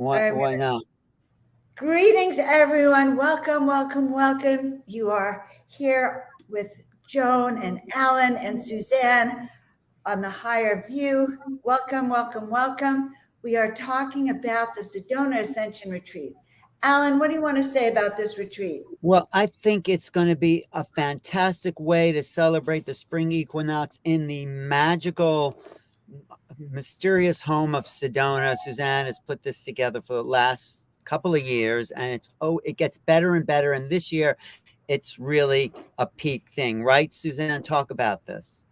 Why not? Greetings, everyone. Welcome, welcome, welcome. You are here with Joan and Alan and Suzanne on the Higher View. Welcome, welcome, welcome. We are talking about the Sedona Ascension Retreat. Alan, what do you want to say about this retreat? Well, I think it's going to be a fantastic way to celebrate the spring equinox in the magical, mysterious home of Sedona. Suzanne has put this together for the last couple of years, and it gets better and better. And this year, it's really a peak thing, right, Suzanne? Talk about this.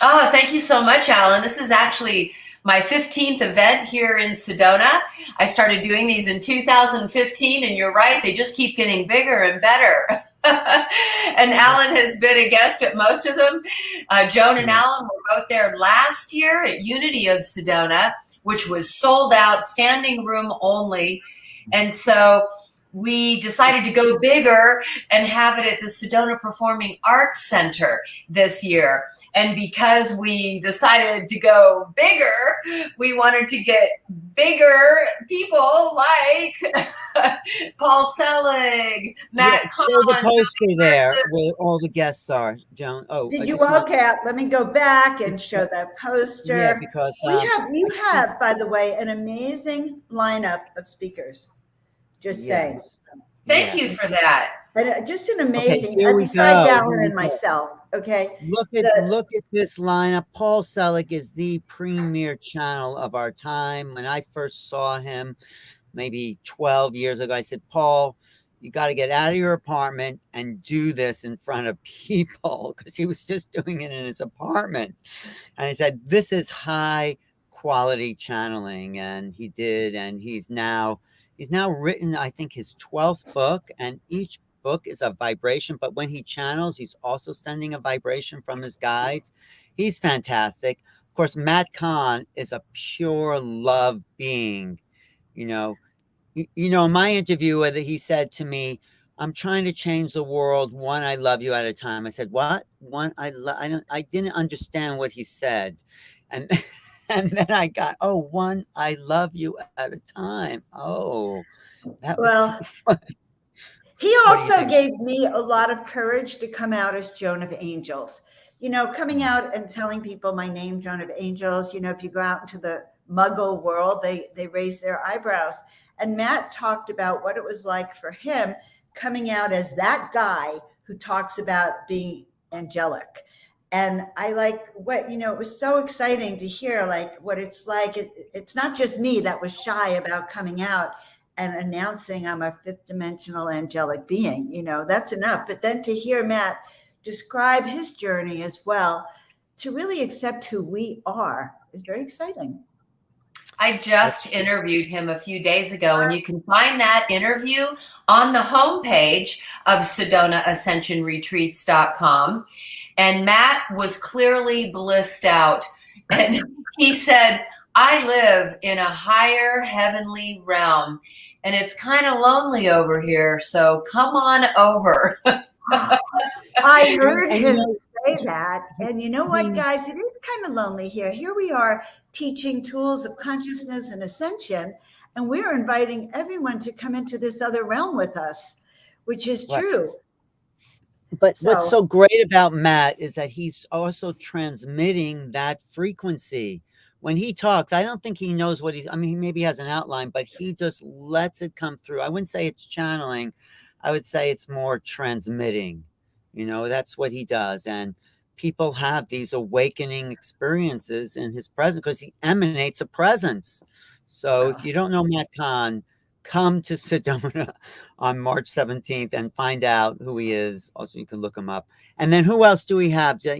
Oh, thank you so much, Alan. This is actually my 15th event here in Sedona. I started doing these in 2015, and you're right, they just keep getting bigger and better. And Alan has been a guest at most of them. Joan and Alan were both there last year at Unity of Sedona, which was sold out, standing room only. And so we decided to go bigger and have it at the Sedona Performing Arts Center this year. And because we decided to go bigger, we wanted to get bigger people like Paul Selig, Matt Kahn. Show the poster there where all the guests are, Joan. Oh, did you? Okay, let me go back and show that poster. Yeah, because you have, by the way, an amazing lineup of speakers. Just saying. Thank you for that. Just an amazing. Okay, besides Alan and myself. Okay. Look at this lineup. Paul Selig is the premier channel of our time. When I first saw him, maybe 12 years ago, I said, Paul, you got to get out of your apartment and do this in front of people, because he was just doing it in his apartment. And I said, this is high quality channeling, and he did, and he's now written, I think, his 12th book, and each book is a vibration, but when he channels, he's also sending a vibration from his guides. He's fantastic. Of course, Matt Kahn is a pure love being. In my interview with it, he said to me, I'm trying to change the world one I love you at a time. I said, what? I didn't understand what he said. And and then I got, one I love you at a time. Oh, that was fun. He also gave me a lot of courage to come out as Joan of Angels. Coming out and telling people my name, Joan of Angels, if you go out into the Muggle world, they raise their eyebrows. And Matt talked about what it was like for him coming out as that guy who talks about being angelic. And I it was so exciting to hear what it's like. It's not just me that was shy about coming out and announcing I'm a fifth dimensional angelic being, that's enough. But then to hear Matt describe his journey as well, to really accept who we are, is very exciting. I just interviewed him a few days ago, and you can find that interview on the homepage of SedonaAscensionRetreats.com. And Matt was clearly blissed out. And he said, I live in a higher heavenly realm, and it's kind of lonely over here. So come on over. I heard him say that. And you know what, guys? It is kind of lonely here. Here we are teaching tools of consciousness and ascension, and we're inviting everyone to come into this other realm with us, which is true. But what's so great about Matt is that he's also transmitting that frequency. When he talks, I don't think he knows what maybe he has an outline, but he just lets it come through. I wouldn't say it's channeling. I would say it's more transmitting. That's what he does. And people have these awakening experiences in his presence because he emanates a presence. So if you don't know Matt Kahn, come to Sedona on March 17th and find out who he is. Also, you can look him up. And then who else do we have that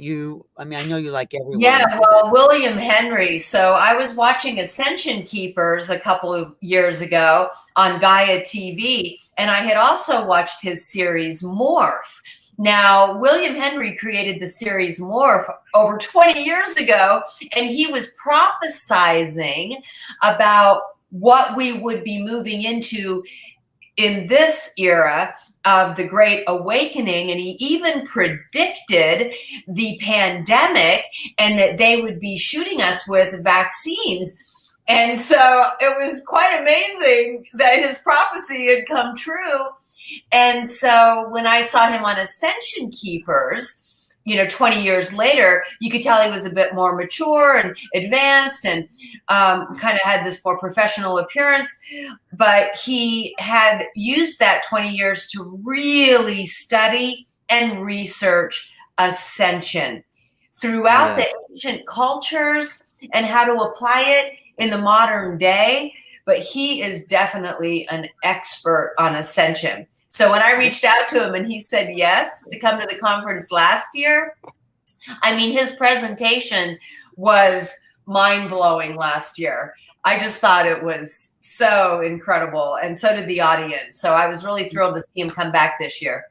I know you like everyone. Yeah, well, William Henry. So I was watching Ascension Keepers a couple of years ago on Gaia TV, and I had also watched his series Morph. Now, William Henry created the series Morph over 20 years ago, and he was prophesizing about what we would be moving into in this era of the Great Awakening. And he even predicted the pandemic and that they would be shooting us with vaccines. And so it was quite amazing that his prophecy had come true. And so when I saw him on Ascension Keepers, 20 years later, you could tell he was a bit more mature and advanced and kind of had this more professional appearance. But he had used that 20 years to really study and research Ascension throughout the ancient cultures and how to apply it in the modern day. But he is definitely an expert on Ascension. So when I reached out to him and he said yes to come to the conference last year, I mean, his presentation was mind-blowing last year. I just thought it was so incredible, and so did the audience. So I was really thrilled to see him come back this year.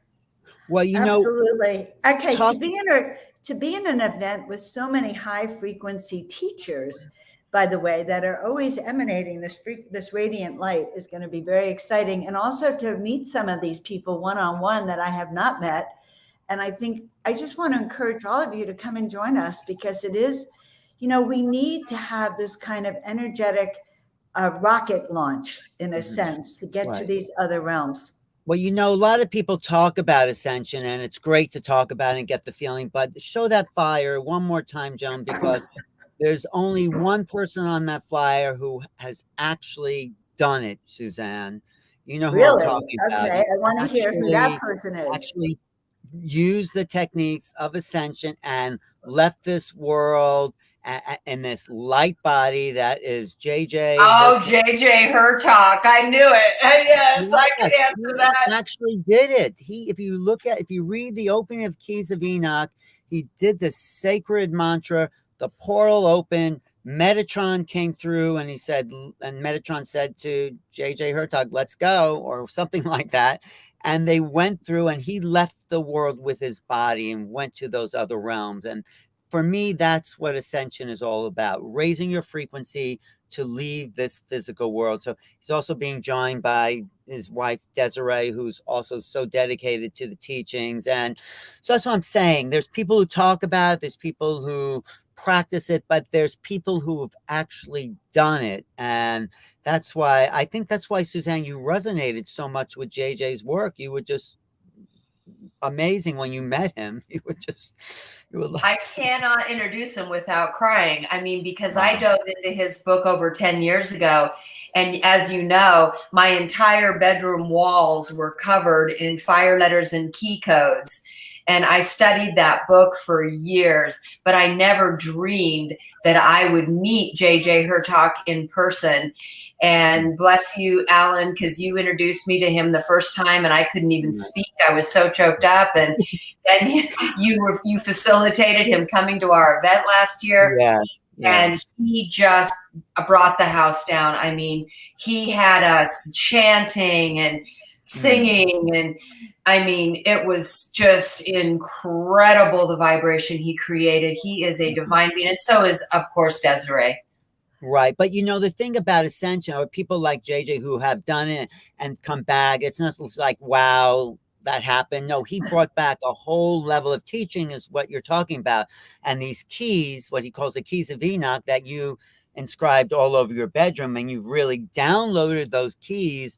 Well, absolutely. Okay, to be in an event with so many high-frequency teachers, by the way, that are always emanating this radiant light is going to be very exciting. And also to meet some of these people one-on-one that I have not met. And I think I just want to encourage all of you to come and join us, because it is, we need to have this kind of energetic rocket launch, in a sense, to get to these other realms. Well, a lot of people talk about Ascension, and it's great to talk about it and get the feeling, but show that fire one more time, Joan, because there's only one person on that flyer who has actually done it, Suzanne. You know who I'm talking about. Okay, I want to hear who that person is. Actually used the techniques of Ascension and left this world in this light body that is JJ. Oh, JJ Hertalk. I knew it. Yes, I could answer that. He actually did it. If you read the opening of Keys of Enoch, he did the sacred mantra. The portal opened, Metatron came through, and Metatron said to JJ Hertalk, let's go, or something like that. And they went through, and he left the world with his body and went to those other realms. And for me, that's what Ascension is all about, raising your frequency to leave this physical world. So he's also being joined by his wife, Desiree, who's also so dedicated to the teachings. And so that's what I'm saying. There's people who talk about it. There's people who practice it, but there's people who have actually done it. And I think that's why, Suzanne, you resonated so much with JJ's work. You were just amazing when you met him. You were like, I cannot introduce him without crying. I mean, because I dove into his book over 10 years ago. And as you know, my entire bedroom walls were covered in fire letters and key codes. And I studied that book for years, but I never dreamed that I would meet JJ Hertalk in person. And bless you, Alan, because you introduced me to him the first time and I couldn't even speak. I was so choked up. And then you facilitated him coming to our event last year. Yes. And he just brought the house down. I mean, he had us chanting and singing, and I mean, it was just incredible, the vibration he created. He is a divine being, and so is, of course, Desiree. Right. But the thing about Ascension, or people like JJ who have done it and come back, it's not like, wow, that happened. No, he brought back a whole level of teaching, is what you're talking about. And these keys, what he calls the keys of Enoch, that you inscribed all over your bedroom, and you've really downloaded those keys.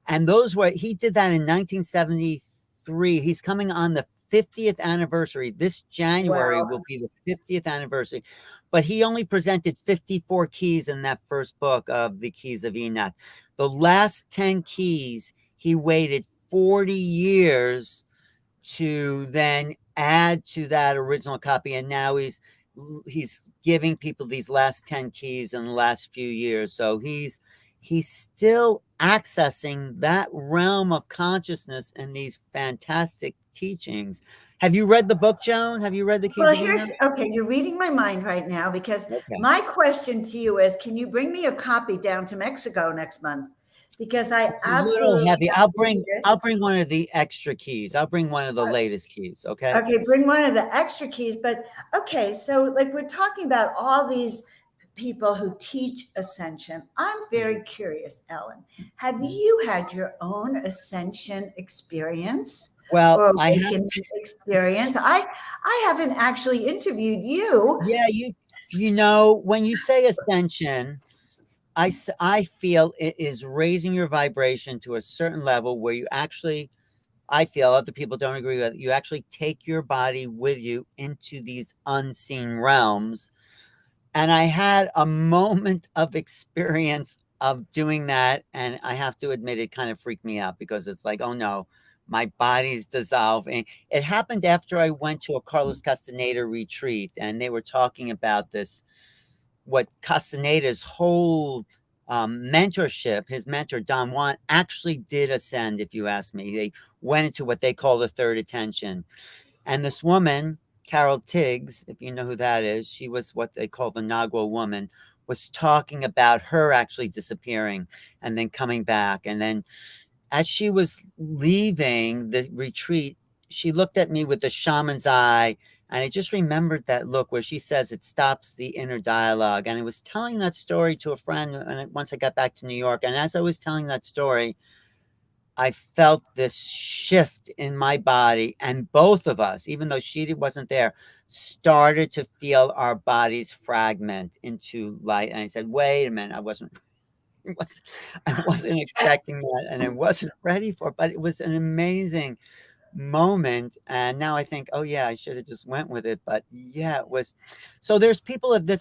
And he did that in 1973. He's coming on the 50th anniversary. This January will be the 50th anniversary. But he only presented 54 keys in that first book of the Keys of Enoch. The last 10 keys, he waited 40 years to then add to that original copy. And now he's giving people these last 10 keys in the last few years. So he's still accessing that realm of consciousness and these fantastic teachings. Have you read the book, Joan? Have you read the Keys of Enoch? Okay, you're reading my mind right now, because my question to you is, can you bring me a copy down to Mexico next month? Because it's a little heavy. I'll bring one of the extra keys. I'll bring one of the latest keys. Okay. Okay, bring one of the extra keys. But okay, so like we're talking about all these people who teach Ascension. I'm very curious, Ellen. Have you had your own Ascension experience? Well, I have experience. I haven't actually interviewed you. Yeah, when you say Ascension, I feel it is raising your vibration to a certain level where you actually, I feel other people don't agree with it, you actually take your body with you into these unseen realms. And I had a moment of experience of doing that, and I have to admit it kind of freaked me out because it's like, "Oh, no, my body's dissolving." It happened after I went to a Carlos Castaneda retreat, and they were talking about this, what Castaneda's whole, mentorship, his mentor, Don Juan, actually did ascend, if you ask me. They went into what they call the third attention. And this woman, Carol Tiggs, if you know who that is, she was what they call the Nagua woman, was talking about her actually disappearing and then coming back. And then as she was leaving the retreat, she looked at me with the shaman's eye. And I just remembered that look where she says it stops the inner dialogue. And I was telling that story to a friend once I got back to New York. And as I was telling that story, I felt this shift in my body, and both of us, even though she wasn't there, started to feel our bodies fragment into light. And I said, "Wait a minute, I wasn't expecting that, and I wasn't ready for it, but it was an amazing moment." And now I think, oh yeah, I should have just went with it. But yeah, it was. So there's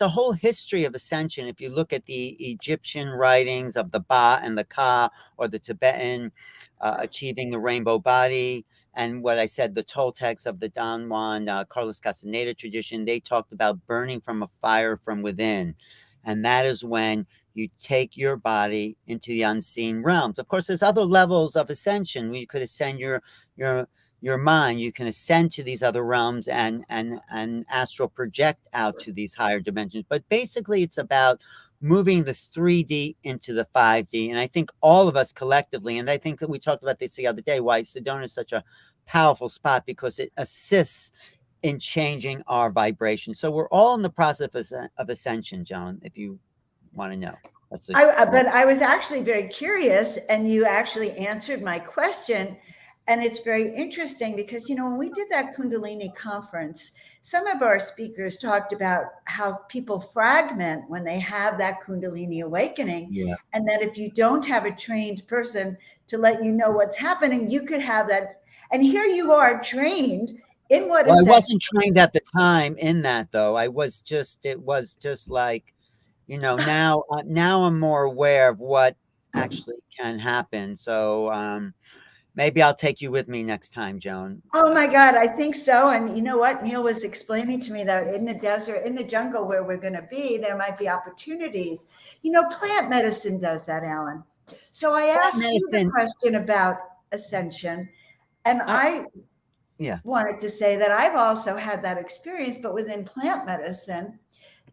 a whole history of ascension. If you look at the Egyptian writings of the Ba and the Ka, or the Tibetan achieving the rainbow body, and what I said, the Toltecs of the Don Juan Carlos Castaneda tradition, they talked about burning from a fire from within. And that is when you take your body into the unseen realms. Of course, there's other levels of ascension. You could ascend your mind. You can ascend to these other realms and astral project out to these higher dimensions. But basically, it's about moving the 3D into the 5D. And I think all of us collectively, and I think that we talked about this the other day, why Sedona is such a powerful spot, because it assists in changing our vibration. So we're all in the process of ascension, Joan, if you want to know. But I was actually very curious, and you actually answered my question. And it's very interesting because, when we did that Kundalini conference, some of our speakers talked about how people fragment when they have that Kundalini awakening. Yeah. And that if you don't have a trained person to let you know what's happening, you could have that. And here you are trained in what I wasn't trained at the time in that, though. It was just like, now I'm more aware of what actually can happen. So maybe I'll take you with me next time, Joan. Oh my God, I think so. And you know what? Neil was explaining to me that in the desert, in the jungle where we're going to be, there might be opportunities. Plant medicine does that, Alan. So I asked you the question about ascension, and I wanted to say that I've also had that experience, but within plant medicine,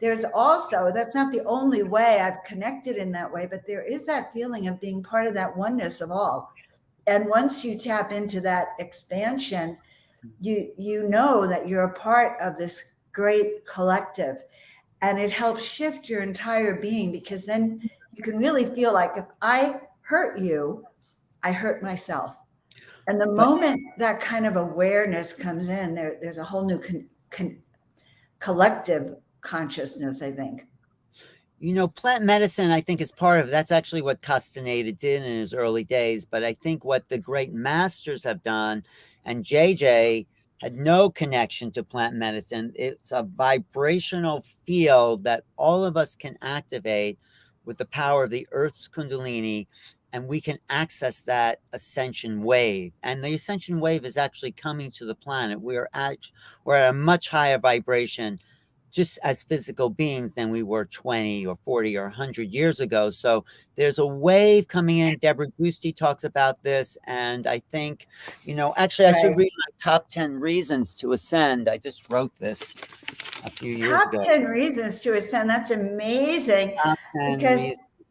there's also, that's not the only way I've connected in that way, but there is that feeling of being part of that oneness of all. And once you tap into that expansion, you know that you're a part of this great collective, and it helps shift your entire being, because then you can really feel like, if I hurt you, I hurt myself. And the moment that kind of awareness comes in, there's a whole new collective consciousness, I think. Plant medicine, I think, is part of that's actually what Castaneda did in his early days. But I think what the great masters have done, and JJ had no connection to plant medicine. It's a vibrational field that all of us can activate with the power of the Earth's Kundalini, and we can access that ascension wave. And the ascension wave is actually coming to the planet. We're at a much higher vibration, just as physical beings, than we were 20 or 40 or 100 years ago. So there's a wave coming in. Deborah Gusti talks about this. And I think, actually, I should read my top 10 reasons to ascend. I just wrote this a few years ago. Top 10 reasons to ascend. That's amazing. Because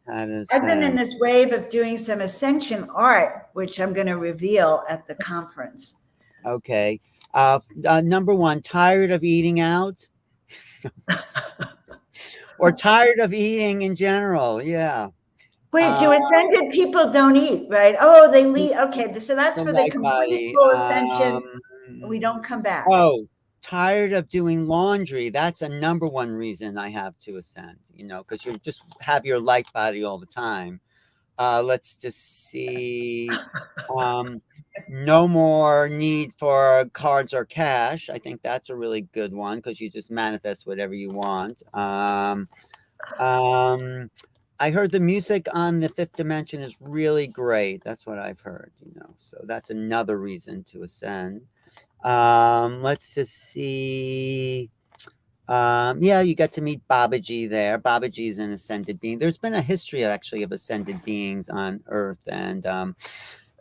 I've been in this wave of doing some ascension art, which I'm going to reveal at the conference. Okay. Number one, tired of eating out. Or tired of eating in general. Yeah. Wait, do ascended people don't eat, right? Oh, they leave. Okay, so that's for the complete full ascension. We don't come back. Oh, tired of doing laundry. That's a number one reason I have to ascend, because you just have your light body all the time. Let's just see. No more need for cards or cash. I think that's a really good one because you just manifest whatever you want. I heard the music on the fifth dimension is really great. That's what I've heard, so that's another reason to ascend. Let's just see. Yeah, you got to meet Babaji there. Babaji is an ascended being. There's been a history actually of ascended beings on Earth, and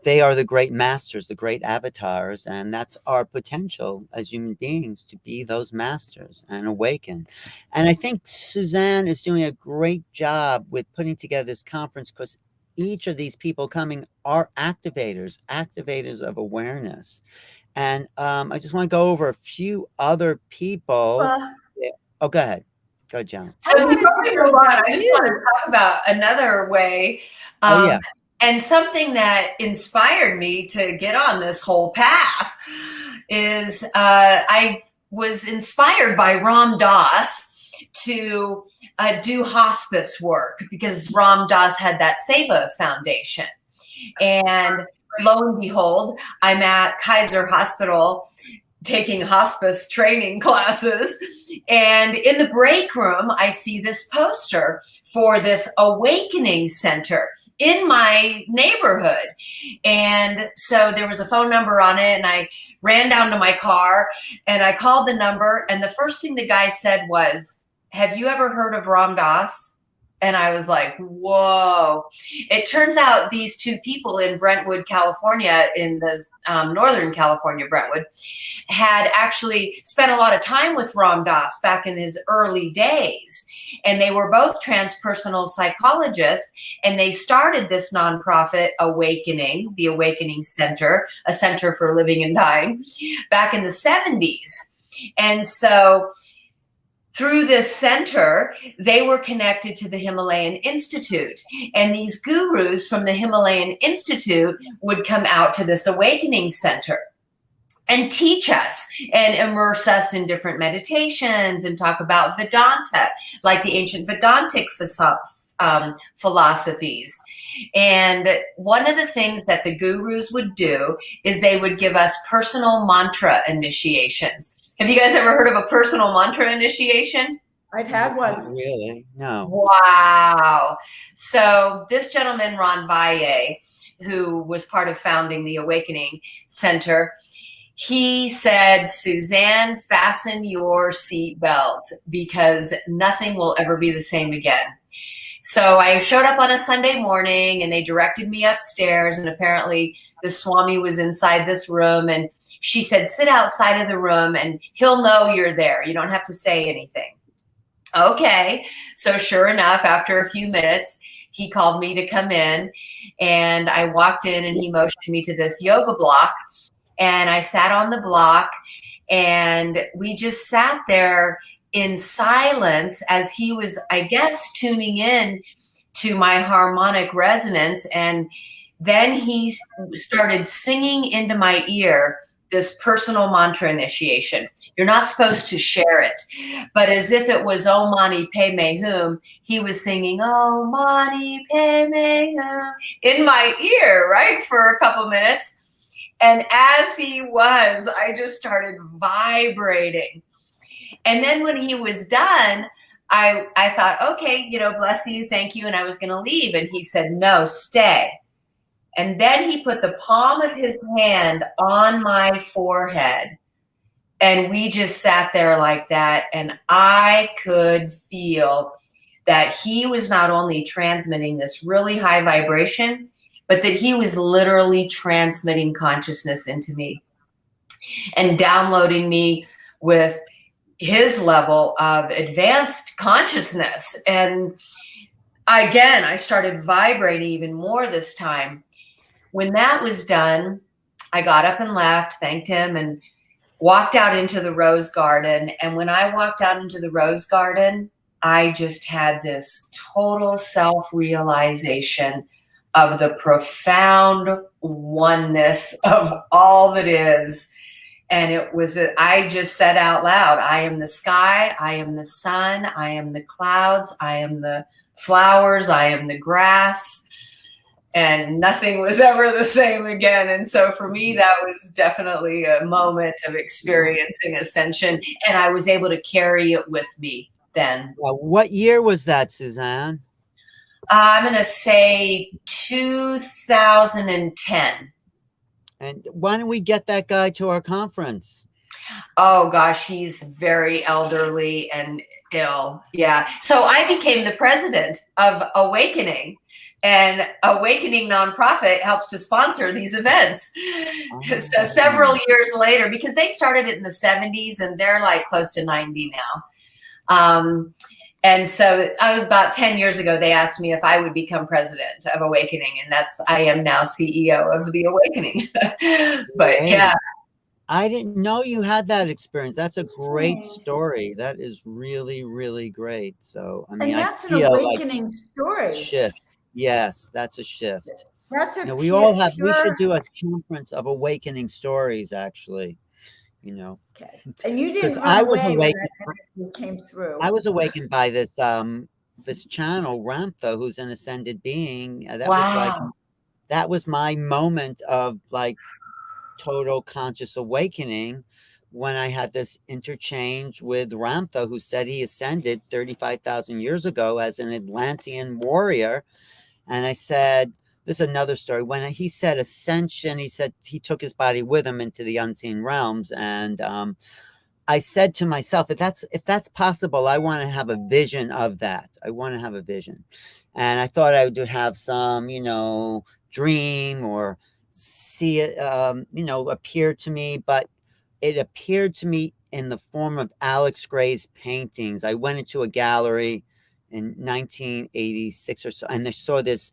they are the great masters, the great avatars, and that's our potential as human beings to be those masters and awaken. And I think Suzanne is doing a great job with putting together this conference because each of these people coming are activators of awareness. And I just want to go over a few other people. Oh, go ahead. Go ahead, Joan. So before we move on, I just want to talk about another way. Oh, yeah. And something that inspired me to get on this whole path is I was inspired by Ram Dass to do hospice work because Ram Dass had that Seva Foundation. And lo and behold, I'm at Kaiser Hospital taking hospice training classes. And in the break room, I see this poster for this awakening center in my neighborhood. And so there was a phone number on it, and I ran down to my car and I called the number. And the first thing the guy said was, "Have you ever heard of Ram Dass?" And I was like, whoa. It turns out these two people in Brentwood, California, in the Northern California, Brentwood, had actually spent a lot of time with Ram Dass back in his early days. And they were both transpersonal psychologists. And they started this nonprofit Awakening, the Awakening Center, a center for living and dying, back in the 70s. And so through this center, they were connected to the Himalayan Institute. And these gurus from the Himalayan Institute would come out to this awakening center and teach us and immerse us in different meditations and talk about Vedanta, like the ancient Vedantic philosophies. And one of the things that the gurus would do is they would give us personal mantra initiations. Have you guys ever heard of a personal mantra initiation? I've had one. Not really? No. Wow. So this gentleman, Ron Valle, who was part of founding the Awakening Center, he said, "Suzanne, fasten your seatbelt because nothing will ever be the same again." So I showed up on a Sunday morning and they directed me upstairs, and apparently the Swami was inside this room, and she said, "Sit outside of the room and he'll know you're there. You don't have to say anything." Okay. So sure enough, after a few minutes, he called me to come in, and I walked in and he motioned me to this yoga block, and I sat on the block and we just sat there in silence as he was, I guess, tuning in to my harmonic resonance. And then he started singing into my ear this personal mantra initiation. You're not supposed to share it, but as if it was Om Mani Padme Hum, he was singing Om Mani Padme Hum in my ear, right, for a couple minutes. And as he was, I just started vibrating. And then when he was done, I thought, okay, bless you, thank you. And I was going to leave. And he said, "No, stay." And then he put the palm of his hand on my forehead, and we just sat there like that. And I could feel that he was not only transmitting this really high vibration, but that he was literally transmitting consciousness into me and downloading me with his level of advanced consciousness. And again, I started vibrating even more this time. When that was done, I got up and left, thanked him, and walked out into the rose garden. And when I walked out into the rose garden, I just had this total self-realization of the profound oneness of all that is. And I just said out loud, I am the sky, I am the sun, I am the clouds, I am the flowers, I am the grass, and nothing was ever the same again. And so for me, that was definitely a moment of experiencing ascension, and I was able to carry it with me then. What year was that, Suzanne? I'm going to say 2010. And why don't we get that guy to our conference? Oh gosh, he's very elderly and ill. Yeah. So I became the president of Awakening, and Awakening nonprofit helps to sponsor these events. So several years later, because they started it in the 70s and they're like close to 90 now. And so about 10 years ago, they asked me if I would become president of Awakening, and I am now CEO of the Awakening. But Hey, yeah. I didn't know you had that experience. That's a great story. That is really, really great. So, I mean, and that's I an feel awakening like story. shift. Yes, that's a shift. That's a we should do a conference of awakening stories, actually. Okay. And you because didn't I run was away when awakened. that energy came through. I was awakened by this this channel, Ramtha, who's an ascended being. Wow. That was my moment of like total conscious awakening, when I had this interchange with Ramtha, who said he ascended 35,000 years ago as an Atlantean warrior. And I said, this is another story. When he said ascension, he said he took his body with him into the unseen realms. And I said to myself, if that's possible, I want to have a vision of that. I want to have a vision. And I thought I would have some, dream or see it, appear to me. But it appeared to me in the form of Alex Gray's paintings. I went into a gallery in 1986 or so, and I saw this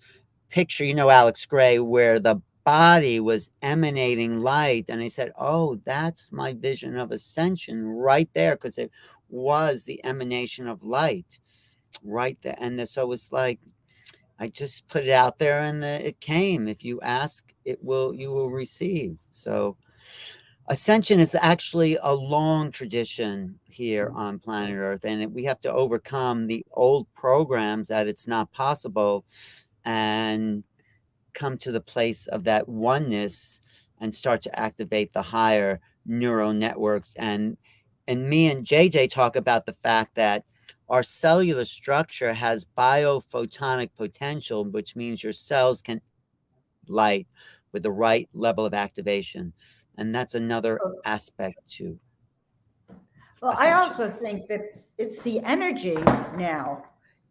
picture, Alex Gray, where the body was emanating light. And I said, oh, that's my vision of ascension right there, because it was the emanation of light right there. And so it was like, I just put it out there, and it came. If you ask, you will receive. So Ascension is actually a long tradition here on planet Earth, and we have to overcome the old programs that it's not possible, and come to the place of that oneness and start to activate the higher neural networks. And me and JJ talk about the fact that our cellular structure has biophotonic potential, which means your cells can light with the right level of activation. And that's another aspect to Well, Ascension. I also think that it's the energy now.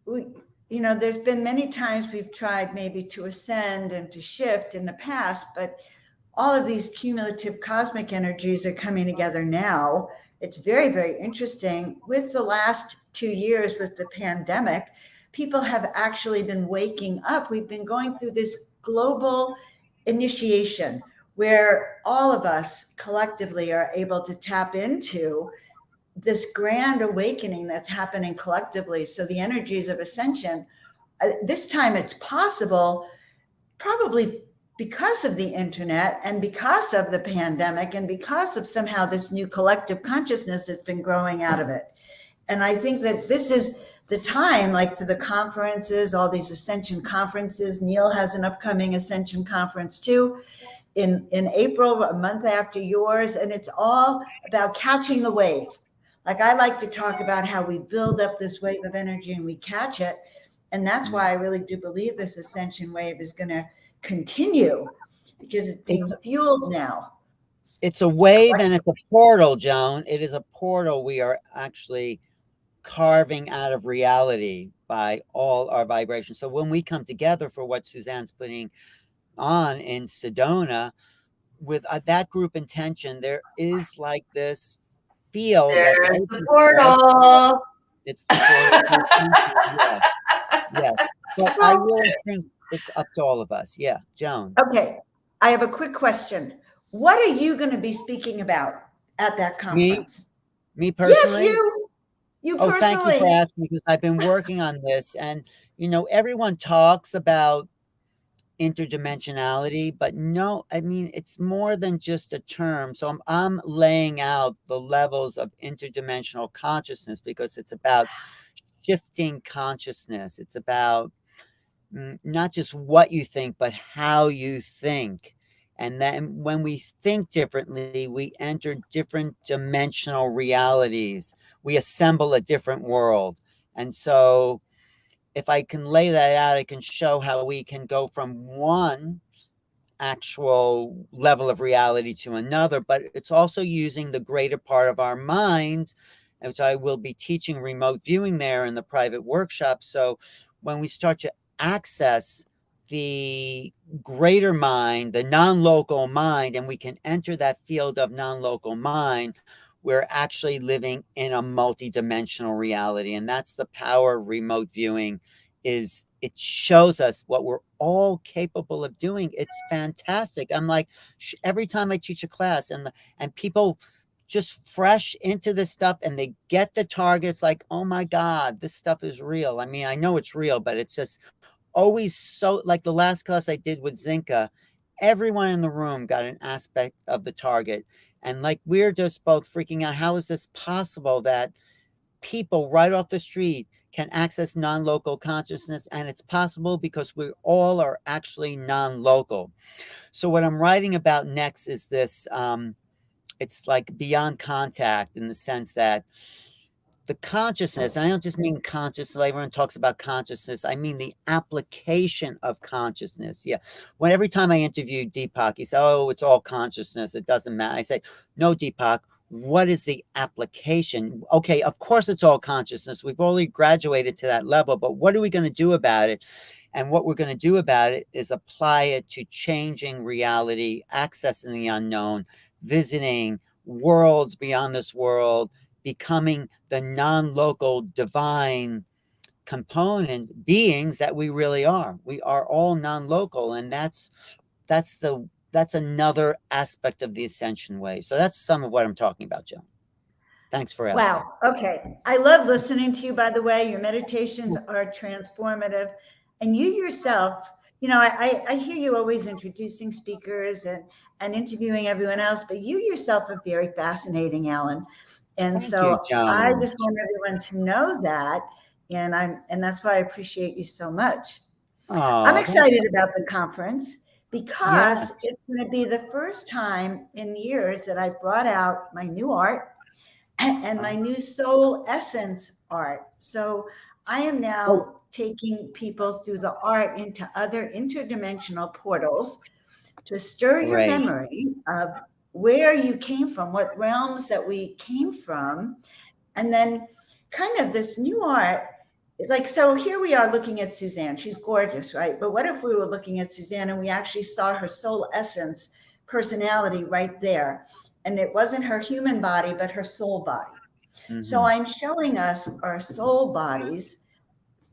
There's been many times we've tried maybe to ascend and to shift in the past, but all of these cumulative cosmic energies are coming together now. It's very, very interesting. With the last 2 years with the pandemic, people have actually been waking up. We've been going through this global initiation where all of us collectively are able to tap into this grand awakening that's happening collectively. So the energies of ascension, this time it's possible, probably because of the internet and because of the pandemic and because of somehow this new collective consciousness that's been growing out of it. And I think that this is the time, like for the conferences, all these ascension conferences. Neil has an upcoming ascension conference too in April, a month after yours. And it's all about catching the wave. Like I like to talk about how we build up this wave of energy and we catch it. And that's why I really do believe this ascension wave is going to continue, because it's being fueled now. It's a wave and it's a portal, Joan. It is a portal we are actually carving out of reality by all our vibrations. So when we come together for what Suzanne's putting on in Sedona with that group intention, there is like this field. There's the portal. It's the portal. Yes. But I really think it's up to all of us. Yeah, Joan. Okay. I have a quick question. What are you going to be speaking about at that conference? Me personally? Yes, you personally. Oh, thank you for asking, because I've been working on this. And, everyone talks about, interdimensionality, but no, I mean, it's more than just a term. So I'm laying out the levels of interdimensional consciousness because it's about shifting consciousness. It's about not just what you think, but how you think. And then when we think differently, we enter different dimensional realities. We assemble a different world. And so if I can lay that out, I can show how we can go from one actual level of reality to another, but it's also using the greater part of our minds, which I will be teaching remote viewing there in the private workshop. So when we start to access the greater mind, the non-local mind, and we can enter that field of non-local mind, we're actually living in a multi-dimensional reality. And that's the power of remote viewing, is it shows us what we're all capable of doing. It's fantastic. I'm like, every time I teach a class and people just fresh into this stuff and they get the targets, like, oh my God, this stuff is real. I mean, I know it's real, but it's just always so, like the last class I did with Zinka, everyone in the room got an aspect of the target. And like, we're just both freaking out. How is this possible that people right off the street can access non-local consciousness? And it's possible because we all are actually non-local. So what I'm writing about next is this, it's like beyond contact, in the sense that the consciousness, and I don't just mean consciousness, everyone talks about consciousness, I mean the application of consciousness. Yeah. When every time I interview Deepak, he said, oh, it's all consciousness, it doesn't matter. I say, no, Deepak, what is the application? Okay, of course it's all consciousness. We've already graduated to that level, but what are we going to do about it? And what we're going to do about it is apply it to changing reality, accessing the unknown, visiting worlds beyond this world, becoming the non-local divine component beings that we really are. We are all non-local, and that's another aspect of the Ascension way. So that's some of what I'm talking about, Joan. Thanks for asking. Wow. Okay. I love listening to you, by the way. Your meditations are transformative. And you yourself, you know, I hear you always introducing speakers and interviewing everyone else, but you yourself are very fascinating, Alan. And Thank so you, Joan. I just want everyone to know that. And that's why I appreciate you so much. Oh, I'm excited about the conference because yes, it's going to be the first time in years that I brought out my new art and my new soul essence art. So I am now taking people through the art into other interdimensional portals to stir your memory of where you came from, what realms that we came from, and then kind of this new art. Like, so here we are looking at Suzanne. She's gorgeous, right? But what if we were looking at Suzanne and we actually saw her soul essence personality right there? And it wasn't her human body, but her soul body. Mm-hmm. So I'm showing us our soul bodies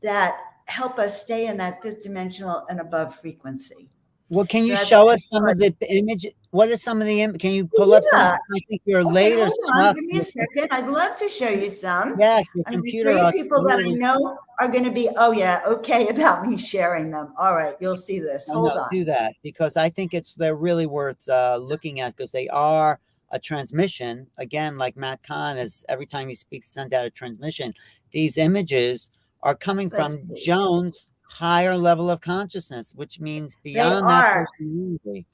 that help us stay in that fifth dimensional and above frequency. Well, can you show us some of the image? What are some of the can you pull up some? I think your later hold on, stuff. Give me a second. I'd love to show you some. Yes, your computer. Three people that I know are going to be, oh yeah, okay about me sharing them. All right, you'll see this. Hold on. Do that, because I think they're really worth looking at, because they are a transmission. Again, like Matt Kahn, is every time he speaks, sent out a transmission. These images are coming from Joan's higher level of consciousness, which means beyond that personality,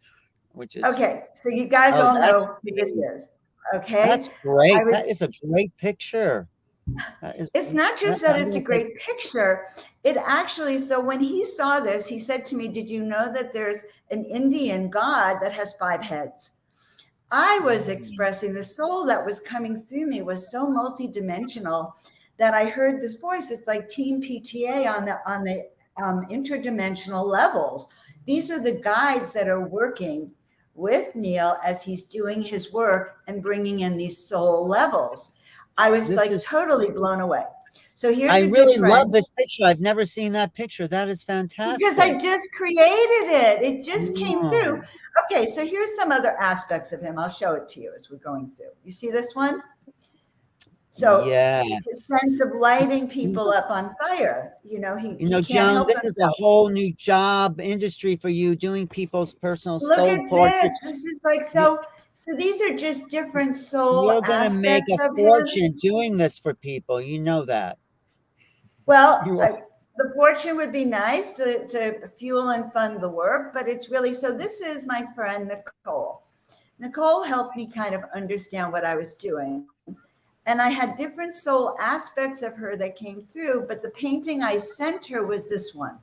which is okay. So you guys all know who this is. Okay, that's great. That is a great picture. It's not just that it's a great picture. It actually, so when he saw this, he said to me, did you know that there's an Indian god that has 5 heads? I was expressing the soul that was coming through me was so multidimensional that I heard this voice. It's like Team PTA on the interdimensional levels. These are the guides that are working with Neil as he's doing his work and bringing in these soul levels. I was totally blown away. So here's I really love this picture. I've never seen that picture. That is fantastic. Because I just created it. It just came through. Okay, so here's some other aspects of him. I'll show it to you as we're going through. You see this one? So his Yes. sense of lighting people up on fire, he can't Joan, help this is a himself. whole new job industry for you, doing people's personal Look soul at portraits. this is like, You, so these are just different soul you're going to make aspects a of him. fortune doing this for people. You know that. Well, You are. the fortune would be nice to fuel and fund the work, but it's really, so this is my friend Nicole. Nicole helped me kind of understand what I was doing. And I had different soul aspects of her that came through, but the painting I sent her was this one.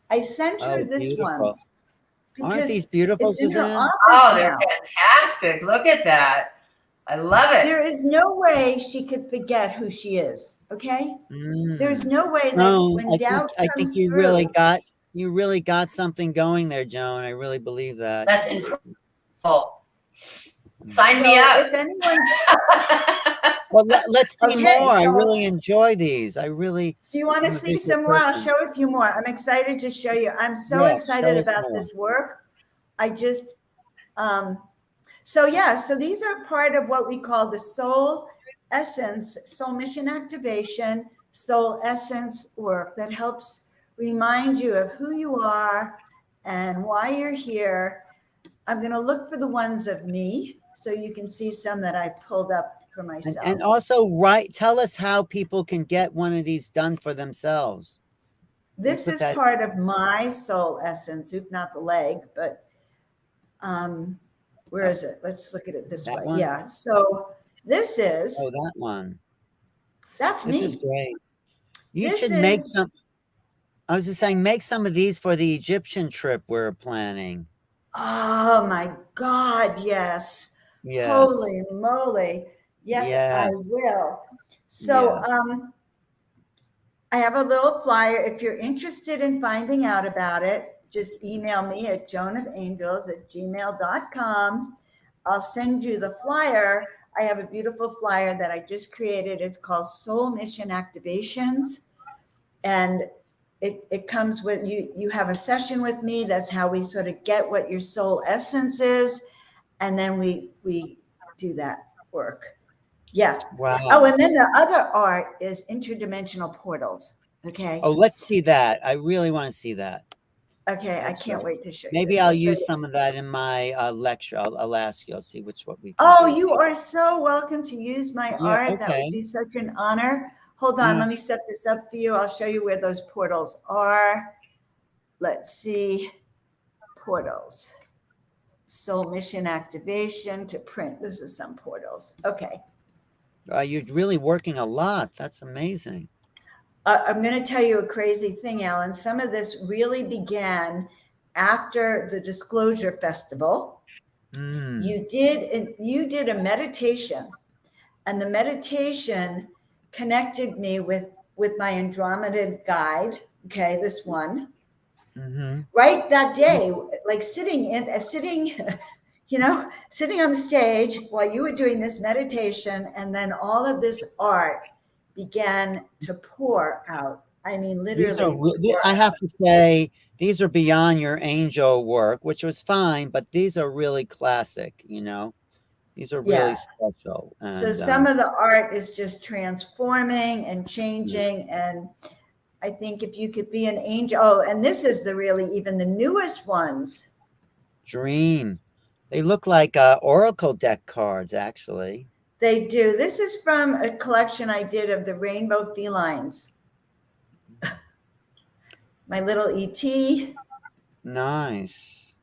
I sent her Oh, this one beautiful. Aren't because these beautiful, it's in her Suzanne? office Oh, they're now. fantastic. Look at that. I love it. There is no way she could forget who she is. Okay. There's Mm. no way that No, when doubt I think comes through. you really got something going there, Joan. I really believe that. That's incredible. Sign me So up. if anyone, Well, let's see okay, more. I so really enjoy these. do you want to I'm a see visual some more? I'll person. show a few more. I'm excited to show you. I'm so Yes, excited show us about more. this work. So these are part of what we call the soul essence, soul mission activation, soul essence work that helps remind you of who you are and why you're here. I'm going to look for the ones of me so you can see some that I pulled up for myself. And also, tell us how people can get one of these done for themselves. This is part of my soul essence. Oop, not the leg, but where is it? Let's look at it this way. One? Yeah. So this is. Oh, that one. That's me. This is great. You should make some. I was just saying, make some of these for the Egyptian trip we're planning. Oh my God, yes. Yes. Holy moly. Yes, I will. So I have a little flyer. If you're interested in finding out about it, just email me at joanofangels@gmail.com. I'll send you the flyer. I have a beautiful flyer that I just created. It's called Soul Mission Activations. And it comes with you have a session with me. That's how we sort of get what your soul essence is. And then we do that work. Yeah. Wow. Oh, and then the other art is interdimensional portals. Okay. Oh, let's see that. I really want to see that. Okay. I can't wait to show you. Maybe I'll use some of that in my lecture. I'll ask you. I'll see what we can Oh, do. you are so welcome to use my art. Okay. That would be such an honor. Hold on. Let me set this up for you. I'll show you where those portals are. Let's see. Portals. Soul mission activation to print. This is some portals. Okay. You're really working a lot. That's amazing. I'm going to tell you a crazy thing, Alan. Some of this really began after the Disclosure Festival. You did a meditation, and the meditation connected me with my Andromeda guide. Okay, this one. Right that day, like sitting on the stage while you were doing this meditation, and then all of this art began to pour out. I mean, literally. I have to say, these are beyond your angel work, which was fine, but these are really classic, These are really special. And, so some of the art is just transforming and changing. And I think if you could be an angel, and this is even the newest ones. Dream. They look like Oracle deck cards, actually. They do. This is from a collection I did of the rainbow felines. My little ET. Nice.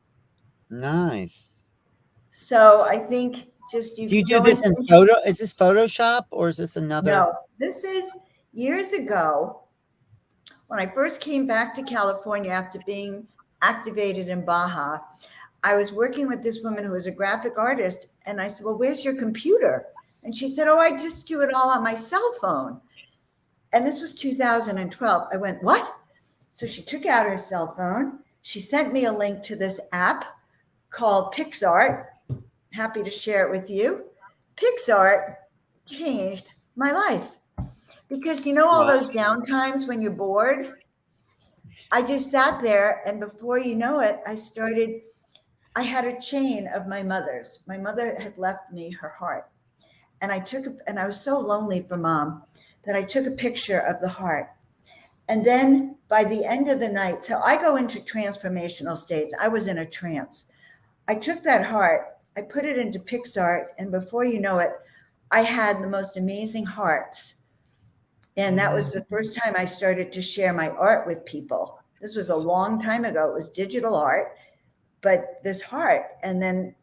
So I think do you do this in photo? Is this Photoshop or is this another? No, this is years ago when I first came back to California after being activated in Baja. I was working with this woman who was a graphic artist, and I said, well, where's your computer? And she said, I just do it all on my cell phone. And this was 2012. I went, what? So she took out her cell phone. She sent me a link to this app called PixArt. Happy to share it with you. PixArt changed my life because all those downtimes when you're bored, I just sat there, and before you know it, I had a chain of my mother's. My mother had left me her heart. and I was so lonely for Mom that I took a picture of the heart. And then by the end of the night, so I go into transformational states. I was in a trance. I took that heart, I put it into PixArt, and before you know it, I had the most amazing hearts. And that was the first time I started to share my art with people. This was a long time ago. It was digital art, but this heart. And then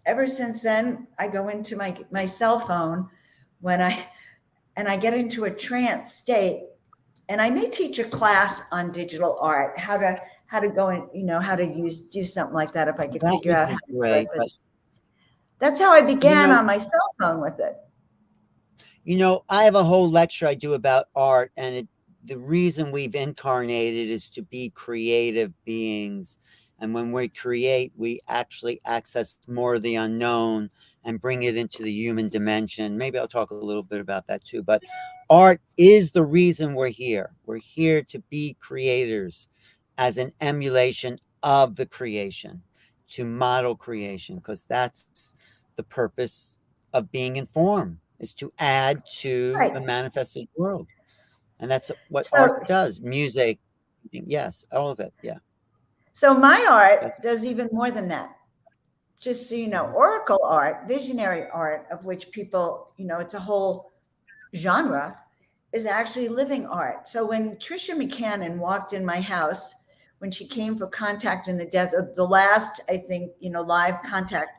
ever since then, I go into my cell phone when I get into a trance state. And I may teach a class on digital art, how to go and, how to do something like that if I could figure out how to do it. But that's how I began on my cell phone with it. I have a whole lecture I do about art, and the reason we've incarnated is to be creative beings. And when we create, we actually access more of the unknown and bring it into the human dimension. Maybe I'll talk a little bit about that too. But art is the reason we're here. We're here to be creators as an emulation of the creation, to model creation, because that's the purpose of being in form, is to add to the manifested world. And that's what art does. Music, yes, all of it, yeah. So my art does even more than that. Just so you know, oracle art, visionary art, of which people, it's a whole genre, is actually living art. So when Tricia McCannon walked in my house, when she came for Contact in the Desert, the last, I think, live contact,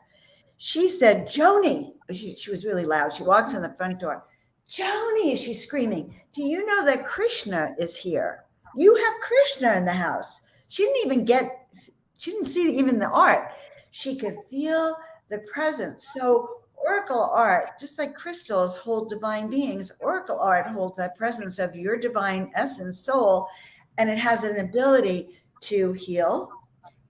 she said, Joni, she was really loud. She walks in the front door. Joni, she's screaming, do you know that Krishna is here? You have Krishna in the house. She didn't see even the art. She could feel the presence. So oracle art, just like crystals hold divine beings, oracle art holds that presence of your divine essence, soul, and it has an ability to heal,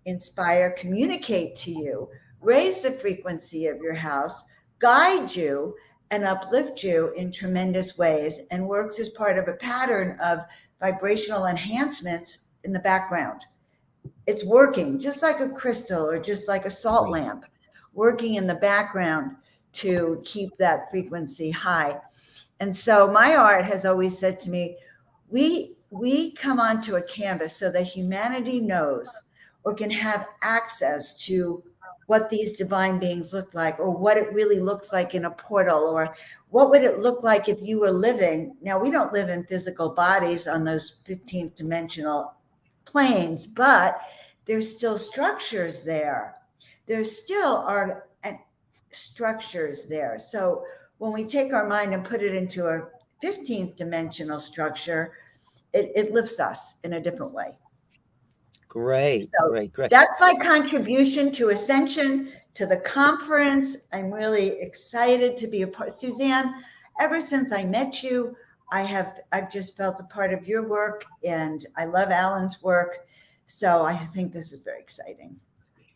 inspire, communicate to you, raise the frequency of your house, guide you, and uplift you in tremendous ways, and works as part of a pattern of vibrational enhancements in the background. It's working just like a crystal or just like a salt lamp, working in the background to keep that frequency high. And so my art has always said to me, we come onto a canvas so that humanity knows or can have access to what these divine beings look like, or what it really looks like in a portal, or what would it look like if you were living. Now, we don't live in physical bodies on those 15th dimensional planes, but there's still structures there. There still are structures there. So when we take our mind and put it into a 15th dimensional structure, it lifts us in a different way. Great, so great. That's my contribution to Ascension, to the conference. I'm really excited to be a part. Suzanne, ever since I met you, I've just felt a part of your work, and I love Alan's work. So I think this is very exciting.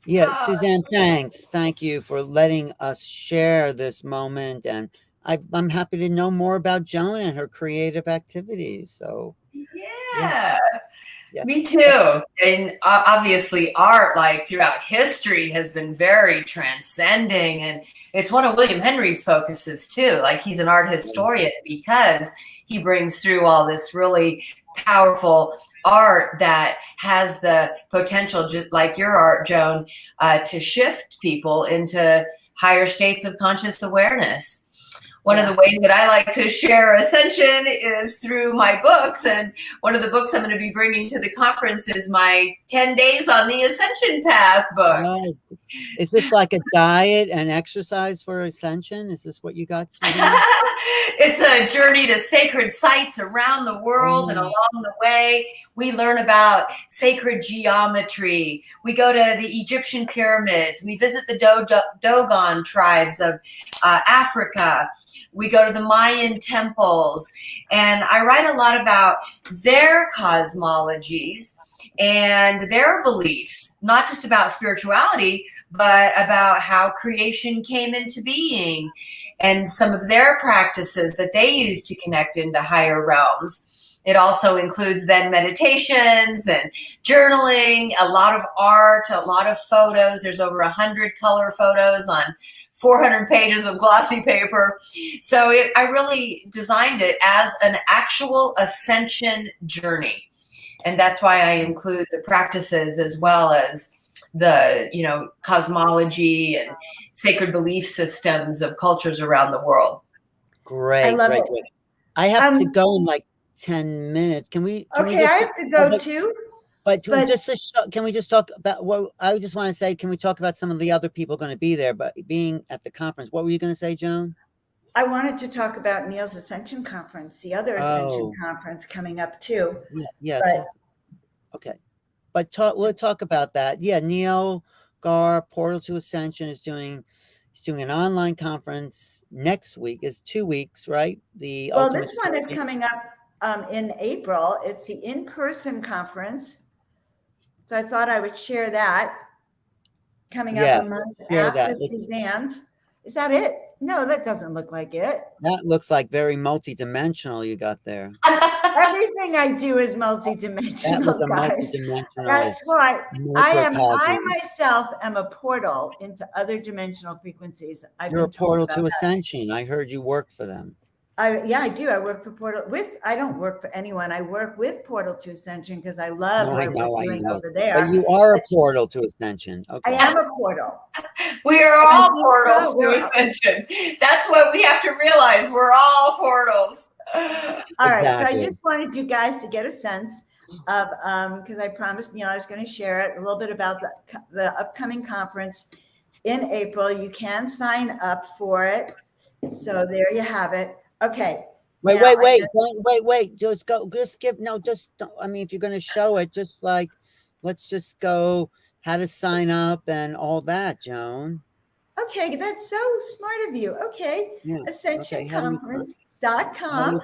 Yeah, Suzanne, thanks. Thank you for letting us share this moment. And I'm happy to know more about Joan and her creative activities. So yeah. Yes. Me too. And obviously art, like throughout history, has been very transcending. And it's one of William Henry's focuses too. Like, he's an art historian because he brings through all this really powerful art that has the potential, like your art, Joan, to shift people into higher states of conscious awareness. One of the ways that I like to share Ascension is through my books. And one of the books I'm going to be bringing to the conference is my 10 Days on the Ascension Path book. Right. Is this like a diet and exercise for Ascension? Is this what you got to do? It's a journey to sacred sites around the world. And along the way, we learn about sacred geometry. We go to the Egyptian pyramids. We visit the Dogon tribes of Africa. We go to the Mayan temples, and I write a lot about their cosmologies and their beliefs, not just about spirituality, but about how creation came into being and some of their practices that they use to connect into higher realms. It also includes then meditations and journaling, a lot of art, a lot of photos. There's over 100 color photos on 400 pages of glossy paper. So I really designed it as an actual ascension journey. And that's why I include the practices as well as the, cosmology and sacred belief systems of cultures around the world. Great. I have to go in like 10 minutes. Can we I have to go too. But can we just talk about what I just want to say? Can we talk about some of the other people going to be there, but being at the conference? What were you going to say, Joan? I wanted to talk about Neil's Ascension Conference, the other Ascension Conference coming up too. Yeah. Okay. But we'll talk about that. Yeah, Neil Gar, Portal to Ascension, is doing an online conference next week. It's 2 weeks, right? This one is coming up in April. It's the in-person conference. So I thought I would share that coming up a month after Suzanne's. Is that it? No, that doesn't look like it. That looks like very multi-dimensional you got there. Everything I do is multi-dimensional, that was a guys. multi-dimensional. That's why I myself am a portal into other dimensional frequencies. You're a portal to Ascension. I heard you work for them. I do. I work for Portal I don't work for anyone. I work with Portal to Ascension because I love what we're doing over there. But you are a portal to Ascension. Okay. I am a portal. We are all portals to Ascension. That's what we have to realize. We're all portals. All right. So I just wanted you guys to get a sense of, because I promised Neil I was going to share it, a little bit about the upcoming conference in April. You can sign up for it. So there you have it. Okay. Wait. Just go. Just give. No, just. I mean, if you're going to show it, just like, let's just go. How to sign up and all that, Joan. Okay, that's so smart of you. Okay. Yeah. AscensionConference.com.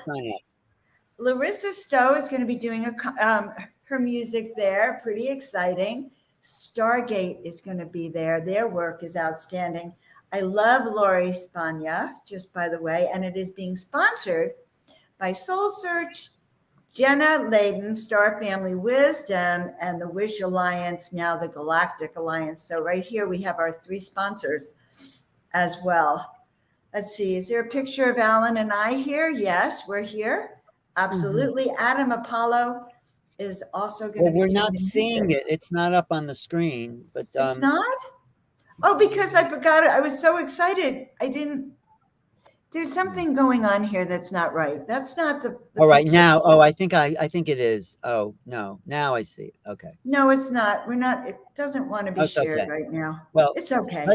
Larissa Stowe is going to be doing her music there. Pretty exciting. Stargate is going to be there. Their work is outstanding. I love Lori Spagna, just by the way, and it is being sponsored by Soul Search, Jenna Layden, Star Family Wisdom, and the Wish Alliance, now the Galactic Alliance. So right here we have our 3 sponsors as well. Let's see, is there a picture of Alan and I here? Yes, we're here. Absolutely. Mm-hmm. Adam Apollo is also going to be. We're not seeing it. It's not up on the screen, but it's not? Oh, because I forgot it. I was so excited. There's something going on here that's not right. That's not the all right picture. Now. Oh, I think it is. Oh, no. Now I see it. Okay. No, it's not. We're not. It doesn't want to be shared right now. Well, it's okay.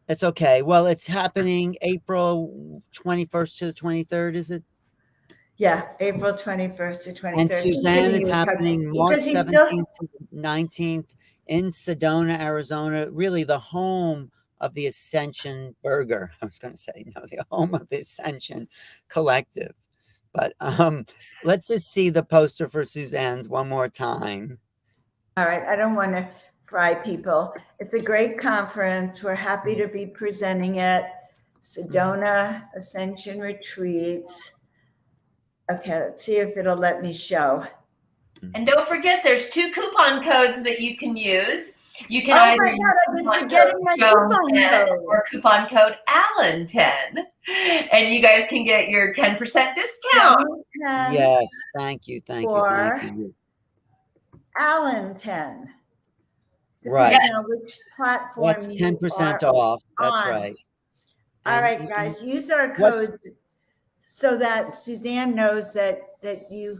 It's okay. Well, it's happening April 21st to the 23rd, is it? Yeah, April 21st to 23rd. And Suzanne is happening March 17th to 19th in Sedona, Arizona, really the home of the Ascension Burger. I was going to say, no, the home of the Ascension Collective. But let's just see the poster for Suzanne's one more time. All right. I don't want to fry people. It's a great conference. We're happy to be presenting it. Sedona Ascension Retreats. Okay, let's see if it'll let me show. And don't forget, there's 2 coupon codes that you can use. You can either use coupon code Joan10 or coupon code Alan10, and you guys can get your 10% discount. Yes, thank you. Alan10. Right. Which platform that's 10% off. That's right. All right, guys, use our code so that Suzanne knows that we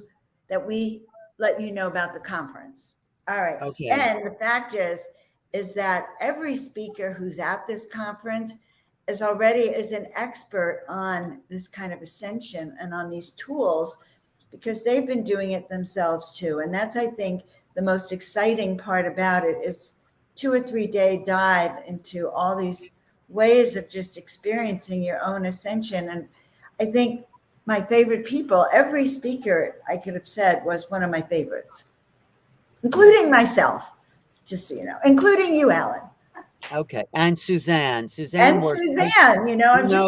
let you know about the conference. All right. Okay. And the fact is that every speaker who's at this conference is an expert on this kind of ascension and on these tools, because they've been doing it themselves too. And that's, I think, the most exciting part about it is 2 or 3 day dive into all these ways of just experiencing your own ascension. And I think my favorite people, every speaker I could have said was one of my favorites, including myself, just so you know, including you, Alan. Okay. And Suzanne. I'm just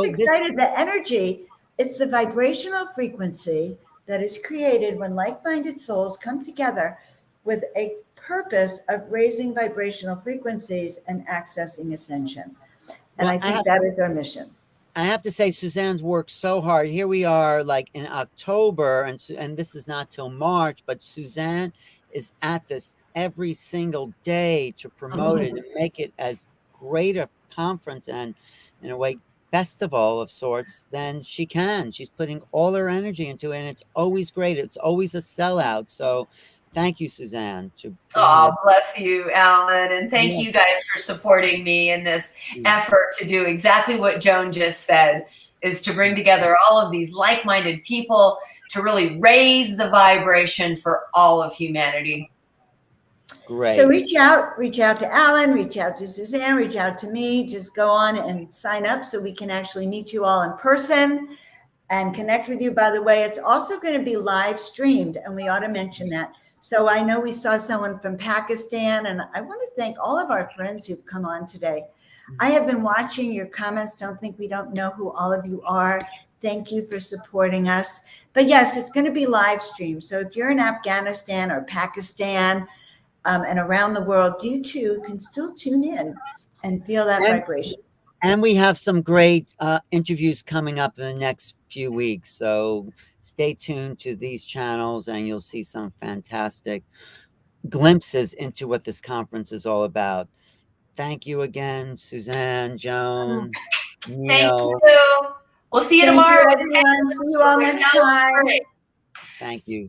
excited. The energy, it's the vibrational frequency that is created when like-minded souls come together with a purpose of raising vibrational frequencies and accessing ascension. And Well, I think that is our mission. I have to say, Suzanne's worked so hard. Here we are, like in October, and this is not till March, but Suzanne is at this every single day to promote it and make it as great a conference and, in a way, festival of sorts than she can. She's putting all her energy into it, and it's always great. It's always a sellout. So, thank you, Suzanne, to bring Oh, this. bless you, Alan. And thank Yeah. you guys for supporting me in this effort to do exactly what Joan just said, is to bring together all of these like-minded people to really raise the vibration for all of humanity. Great. So reach out to Alan, reach out to Suzanne, reach out to me. Just go on and sign up so we can actually meet you all in person and connect with you. By the way, it's also going to be live streamed, and we ought to mention that. So I know we saw someone from Pakistan, and I want to thank all of our friends who've come on today. I have been watching your comments. Don't think we don't know who all of you are. Thank you for supporting us. But yes, it's going to be live streamed. So if you're in Afghanistan or Pakistan and around the world, you too can still tune in and feel that vibration. And we have some great interviews coming up in the next few weeks. So stay tuned to these channels and you'll see some fantastic glimpses into what this conference is all about. Thank you again, Suzanne, Joan, Thank you. We'll see you tomorrow. Thank you, everyone. See you all next time. Thank you.